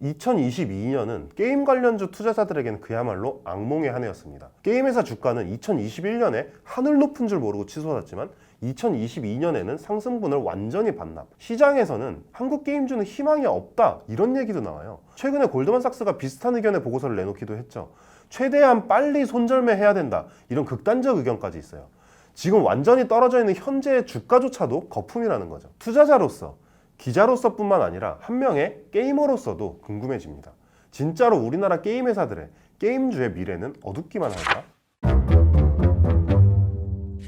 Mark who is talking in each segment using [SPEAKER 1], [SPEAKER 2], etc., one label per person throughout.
[SPEAKER 1] 2022년은 게임 관련주 투자자들에게는 그야말로 악몽의 한 해였습니다. 게임 회사 주가는 2021년에 하늘 높은 줄 모르고 치솟았지만 2022년에는 상승분을 완전히 반납. 시장에서는 한국 게임주는 희망이 없다 이런 얘기도 나와요. 최근에 골드만삭스가 비슷한 의견의 보고서를 내놓기도 했죠. 최대한 빨리 손절매해야 된다 이런 극단적 의견까지 있어요. 지금 완전히 떨어져 있는 현재의 주가조차도 거품이라는 거죠. 투자자로서, 기자로서 뿐만 아니라 한 명의 게이머로서도 궁금해집니다. 진짜로 우리나라 게임 회사들의 게임주의 미래는 어둡기만 할까?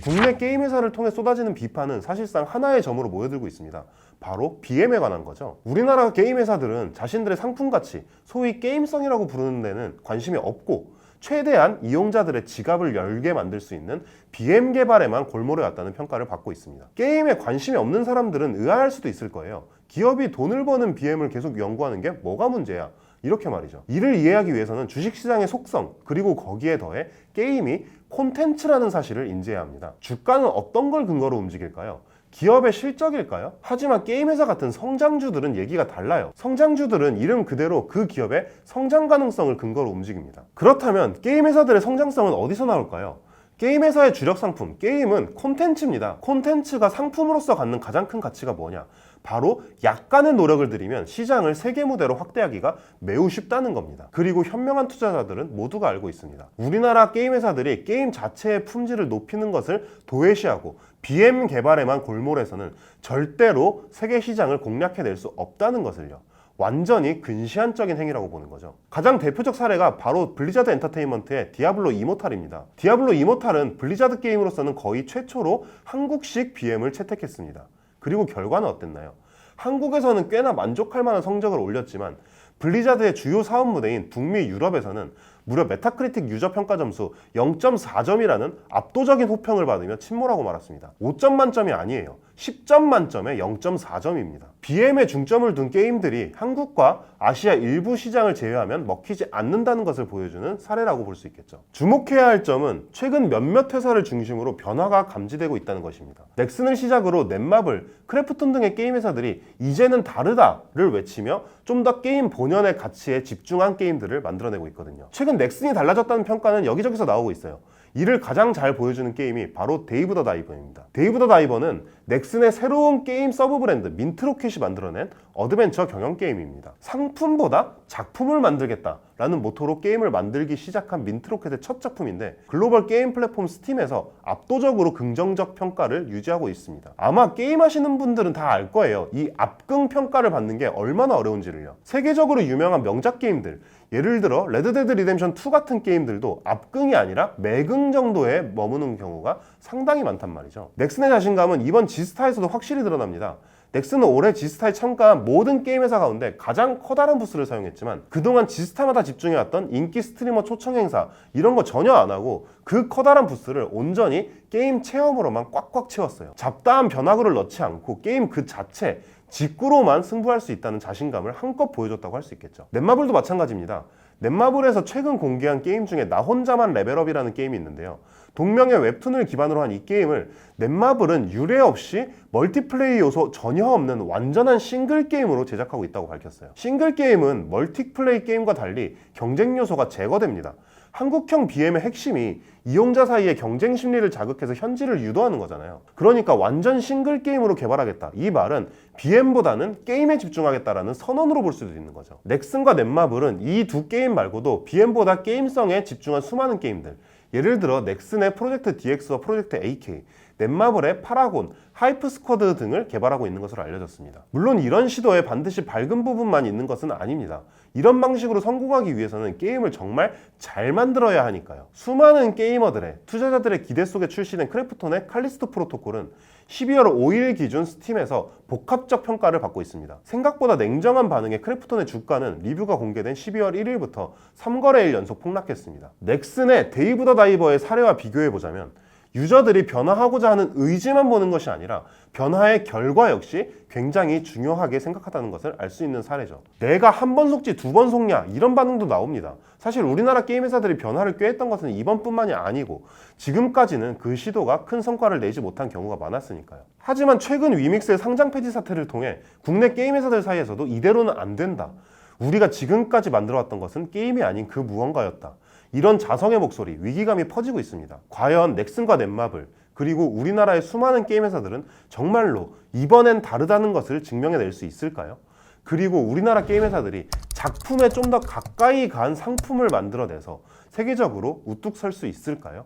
[SPEAKER 1] 국내 게임 회사를 통해 쏟아지는 비판은 사실상 하나의 점으로 모여들고 있습니다. 바로 BM에 관한 거죠. 우리나라 게임 회사들은 자신들의 상품 가치, 소위 게임성이라고 부르는 데는 관심이 없고 최대한 이용자들의 지갑을 열게 만들 수 있는 BM 개발에만 골몰해 왔다는 평가를 받고 있습니다. 게임에 관심이 없는 사람들은 의아할 수도 있을 거예요. 기업이 돈을 버는 BM을 계속 연구하는 게 뭐가 문제야? 이렇게 말이죠. 이를 이해하기 위해서는 주식시장의 속성 그리고 거기에 더해 게임이 콘텐츠라는 사실을 인지해야 합니다. 주가는 어떤 걸 근거로 움직일까요? 기업의 실적일까요? 하지만 게임 회사 같은 성장주들은 얘기가 달라요. 성장주들은 이름 그대로 그 기업의 성장 가능성을 근거로 움직입니다. 그렇다면 게임 회사들의 성장성은 어디서 나올까요? 게임 회사의 주력 상품, 게임은 콘텐츠입니다. 콘텐츠가 상품으로서 갖는 가장 큰 가치가 뭐냐? 바로 약간의 노력을 들이면 시장을 세계 무대로 확대하기가 매우 쉽다는 겁니다. 그리고 현명한 투자자들은 모두가 알고 있습니다. 우리나라 게임 회사들이 게임 자체의 품질을 높이는 것을 도외시하고 BM 개발에만 골몰해서는 절대로 세계 시장을 공략해낼 수 없다는 것을요. 완전히 근시안적인 행위라고 보는 거죠. 가장 대표적 사례가 바로 블리자드 엔터테인먼트의 디아블로 이모탈입니다. 디아블로 이모탈은 블리자드 게임으로서는 거의 최초로 한국식 BM을 채택했습니다. 그리고 결과는 어땠나요? 한국에서는 꽤나 만족할 만한 성적을 올렸지만 블리자드의 주요 사업 무대인 북미 유럽에서는 무려 메타크리틱 유저 평가 점수 0.4점이라는 압도적인 호평을 받으며 침몰하고 말았습니다. 5점 만점이 아니에요. 10점 만점에 0.4점입니다. BM에 중점을 둔 게임들이 한국과 아시아 일부 시장을 제외하면 먹히지 않는다는 것을 보여주는 사례라고 볼 수 있겠죠. 주목해야 할 점은 최근 몇몇 회사를 중심으로 변화가 감지되고 있다는 것입니다. 넥슨을 시작으로 넷마블, 크래프톤 등의 게임 회사들이 이제는 다르다를 외치며 좀 더 게임 본연의 가치에 집중한 게임들을 만들어내고 있거든요. 최근 넥슨이 달라졌다는 평가는 여기저기서 나오고 있어요. 이를 가장 잘 보여주는 게임이 바로 데이브 더 다이버입니다. 데이브 더 다이버는 넥슨의 새로운 게임 서브 브랜드 민트로켓이 만들어낸 어드벤처 경영 게임입니다. 상품보다 작품을 만들겠다라는 모토로 게임을 만들기 시작한 민트로켓의 첫 작품인데 글로벌 게임 플랫폼 스팀에서 압도적으로 긍정적 평가를 유지하고 있습니다. 아마 게임하시는 분들은 다 알 거예요. 이 압긍 평가를 받는 게 얼마나 어려운지를요. 세계적으로 유명한 명작 게임들, 예를 들어 레드데드 리뎀션 2 같은 게임들도 압긍이 아니라 매긍 정도에 머무는 경우가 상당히 많단 말이죠. 넥슨의 자신감은 이번 지스타에서도 확실히 드러납니다. 넥슨은 올해 지스타에 참가한 모든 게임 회사 가운데 가장 커다란 부스를 사용했지만 그동안 지스타마다 집중해왔던 인기 스트리머 초청 행사 이런 거 전혀 안 하고 그 커다란 부스를 온전히 게임 체험으로만 꽉꽉 채웠어요. 잡다한 변화구를 넣지 않고 게임 그 자체 직구로만 승부할 수 있다는 자신감을 한껏 보여줬다고 할 수 있겠죠. 넷마블도 마찬가지입니다. 넷마블에서 최근 공개한 게임 중에 나 혼자만 레벨업이라는 게임이 있는데요. 동명의 웹툰을 기반으로 한 이 게임을 넷마블은 유례 없이 멀티플레이 요소 전혀 없는 완전한 싱글 게임으로 제작하고 있다고 밝혔어요. 싱글 게임은 멀티플레이 게임과 달리 경쟁 요소가 제거됩니다. 한국형 BM의 핵심이 이용자 사이의 경쟁 심리를 자극해서 현질을 유도하는 거잖아요. 그러니까 완전 싱글 게임으로 개발하겠다. 이 말은 BM보다는 게임에 집중하겠다라는 선언으로 볼 수도 있는 거죠. 넥슨과 넷마블은 이 두 게임 말고도 BM보다 게임성에 집중한 수많은 게임들, 예를 들어 넥슨의 프로젝트 DX와 프로젝트 AK, 넷마블의 파라곤, 하이프 스쿼드 등을 개발하고 있는 것으로 알려졌습니다. 물론 이런 시도에 반드시 밝은 부분만 있는 것은 아닙니다. 이런 방식으로 성공하기 위해서는 게임을 정말 잘 만들어야 하니까요. 수많은 게이머들의, 투자자들의 기대 속에 출시된 크래프톤의 칼리스토 프로토콜은 12월 5일 기준 스팀에서 복합적 평가를 받고 있습니다. 생각보다 냉정한 반응의 크래프톤의 주가는 리뷰가 공개된 12월 1일부터 3거래일 연속 폭락했습니다. 넥슨의 데이브 더 다이버의 사례와 비교해보자면 유저들이 변화하고자 하는 의지만 보는 것이 아니라 변화의 결과 역시 굉장히 중요하게 생각하다는 것을 알 수 있는 사례죠. 내가 한 번 속지 두 번 속냐 이런 반응도 나옵니다. 사실 우리나라 게임 회사들이 변화를 꾀했던 것은 이번뿐만이 아니고 지금까지는 그 시도가 큰 성과를 내지 못한 경우가 많았으니까요. 하지만 최근 위믹스의 상장 폐지 사태를 통해 국내 게임 회사들 사이에서도 이대로는 안 된다, 우리가 지금까지 만들어왔던 것은 게임이 아닌 그 무언가였다. 이런 자성의 목소리, 위기감이 퍼지고 있습니다. 과연 넥슨과 넷마블, 그리고 우리나라의 수많은 게임 회사들은 정말로 이번엔 다르다는 것을 증명해낼 수 있을까요? 그리고 우리나라 게임 회사들이 작품에 좀 더 가까이 간 상품을 만들어내서 세계적으로 우뚝 설 수 있을까요?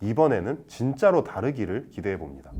[SPEAKER 1] 이번에는 진짜로 다르기를 기대해 봅니다.